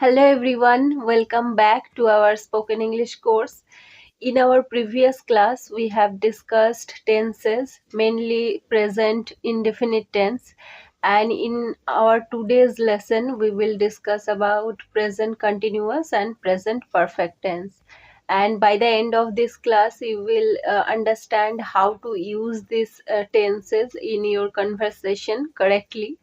Hello everyone, welcome back to our spoken English course. In our previous class, we have discussed tenses, mainly present indefinite tense, and in our today's lesson, we will discuss about present continuous and present perfect tense. And by the end of this class, you will understand how to use these tenses in your conversation correctly,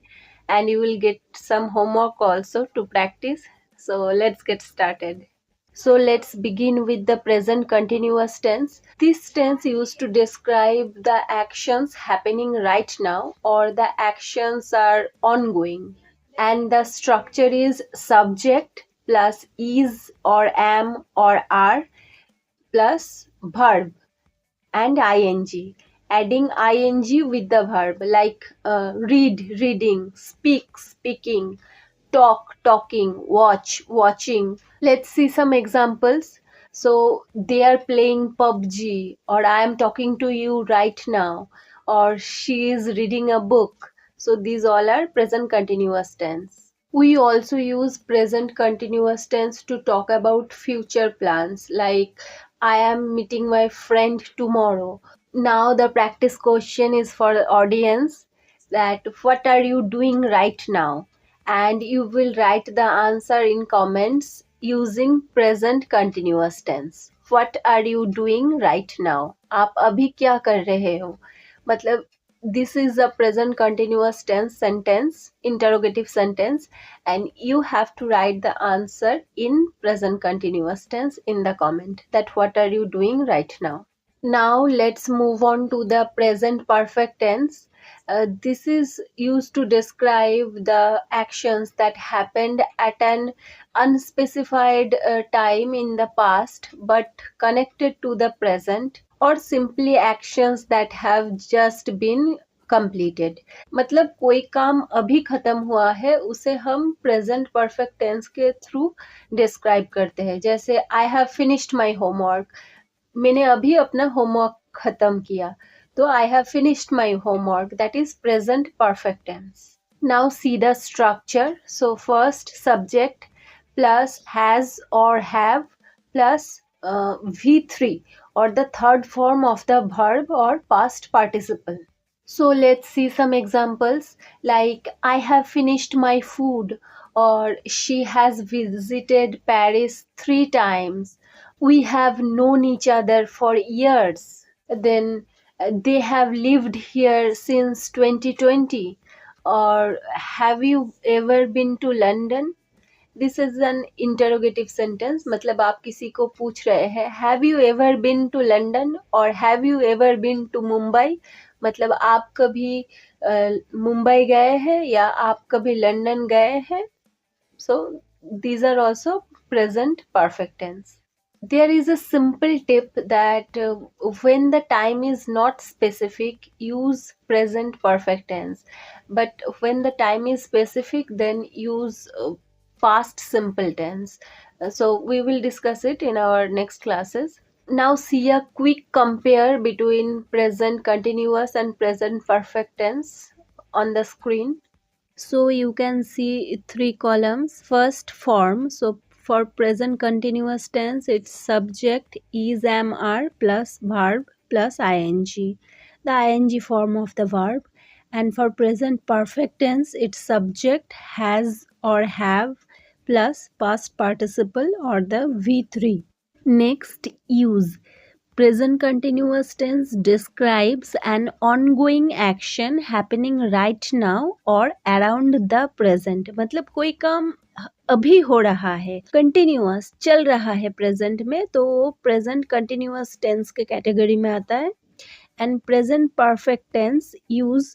and you will get some homework also to practice. So let's get started. So let's begin with the present continuous tense. This tense used to describe the actions happening right now or the actions are ongoing. And the structure is subject plus is or am or are plus verb and ing, adding ing with the verb like read, reading, speak, speaking, talk, talking, watch, watching. Let's see some examples. So they are playing PUBG, or I am talking to you right now, or she is reading a book. So these all are present continuous tense. We also use present continuous tense to talk about future plans like I am meeting my friend tomorrow. Now the practice question is for the audience, that what are you doing right now? And you will write the answer in comments using present continuous tense. What are you doing right now? आप अभी क्या कर रहे हो? मतलब this is a present continuous tense sentence, interrogative sentence, and you have to write the answer in present continuous tense in the comment, that what are you doing right now. Now let's move on to the present perfect tense. This is used to describe the actions that happened at an unspecified time in the past but connected to the present, or simply actions that have just been completed. मतलब कोई काम अभी खत्म हुआ है उसे हम present perfect tense के थ्रू डिस्क्राइब करते हैं. जैसे I have finished my homework, मैंने अभी अपना होमवर्क खत्म किया, तो I have finished my homework, that is present perfect tense. Now see the structure. So first subject plus has or have plus V3 or the third form of the verb or past participle. So let's see some examples like I have finished my food, or she has visited Paris 3 times. We have known each other for years. Then they have lived here since 2020. Or have you ever been to London? This is an interrogative sentence. मतलब आप किसी को पूछ रहे हैं have you ever been to London और have you ever been to Mumbai. मतलब आप कभी मुंबई गए हैं या आप कभी लंदन गए हैं. So these are also present perfect tense. There is a simple tip that when the time is not specific, use present perfect tense. But when the time is specific, then use past simple tense. So we will discuss it in our next classes. Now see a quick compare between present continuous and present perfect tense on the screen. So you can see 3 columns. First form. So for present continuous tense, it's subject is, am, are plus verb plus ing. The ing form of the verb. And for present perfect tense, it's subject has or have plus past participle or the V3. Next, use. Present continuous tense describes an ongoing action happening right now or around the present. मतलब कोई काम अभी हो रहा है, continuous चल रहा है प्रेजेंट में, तो प्रेजेंट कंटिन्यूअस टेंस के कैटेगरी में आता है. And present perfect tense use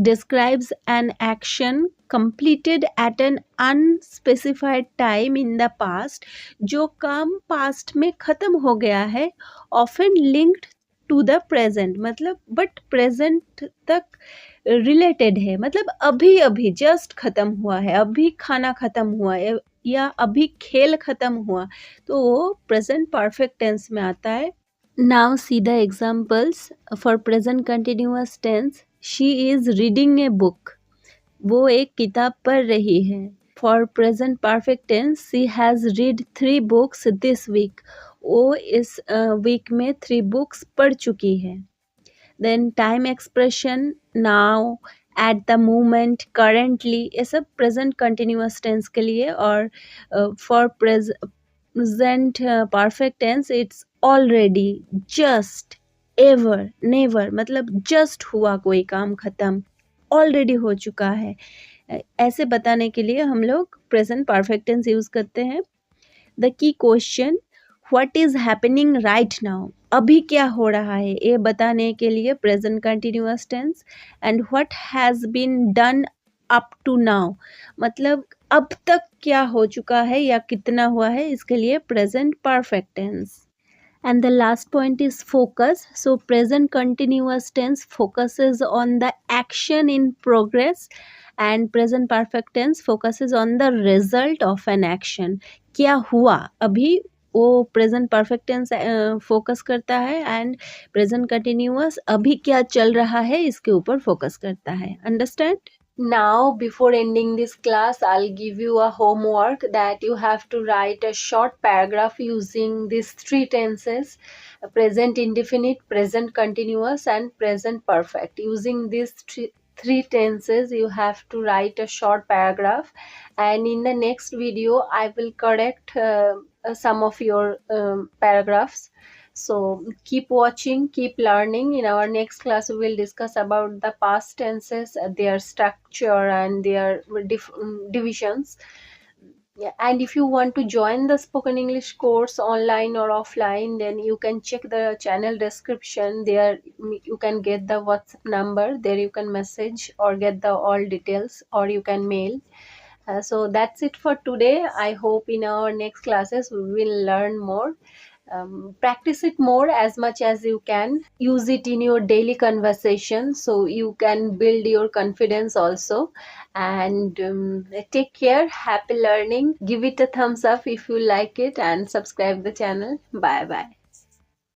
describes an action completed at an unspecified time in the past. जो काम past में खत्म हो गया है, often linked to the present. मतलब but present तक related है. मतलब अभी अभी just खत्म हुआ है, अभी खाना खत्म हुआ है या अभी खेल खत्म हुआ, तो वो present perfect tense में आता है. Now see the examples for present continuous tense. She is reading a book. वो एक किताब पढ़ रही है. for present perfect tense, she has read 3 books this week. वो इस वीक में 3 books पढ़ चुकी है. Then time expression, now, at the moment, currently, ये सब present continuous tense के लिए. और for present perfect tense, it's already, just, ever, never. मतलब just हुआ कोई काम खत्म, already हो चुका है. ऐसे बताने के लिए हम लोग present perfect tense यूज करते हैं. The key question, what is happening right now, अभी क्या हो रहा है, ये बताने के लिए present continuous tense. And what has been done up to now, मतलब अब तक क्या हो चुका है या कितना हुआ है, इसके लिए present perfect tense. And the last point is focus. So present continuous tense focuses on the action in progress, and present perfect tense focuses on the result of an action. क्या हुआ अभी, वो प्रेजेंट परफेक्ट टेंस फोकस करता है, and present continuous अभी क्या चल रहा है इसके ऊपर फोकस करता है. Understand? Now, before ending this class, I'll give you a homework that you have to write a short paragraph using these 3 tenses: present indefinite, present continuous, and present perfect. Using these three tenses, you have to write a short paragraph, and in the next video, I will correct some of your paragraphs. So keep watching, keep learning. In our next class, we will discuss about the past tenses, their structure, and their divisions. Yeah, and if you want to join the spoken English course online or offline, then you can check the channel description. There you can get the WhatsApp number. There you can message or get the all details, or you can mail. So that's it for today. I hope in our next classes we will learn more. Practice it more as much as you can. Use it in your daily conversation so you can build your confidence also. And take care. Happy learning. Give it a thumbs up if you like it, and subscribe the channel. Bye bye.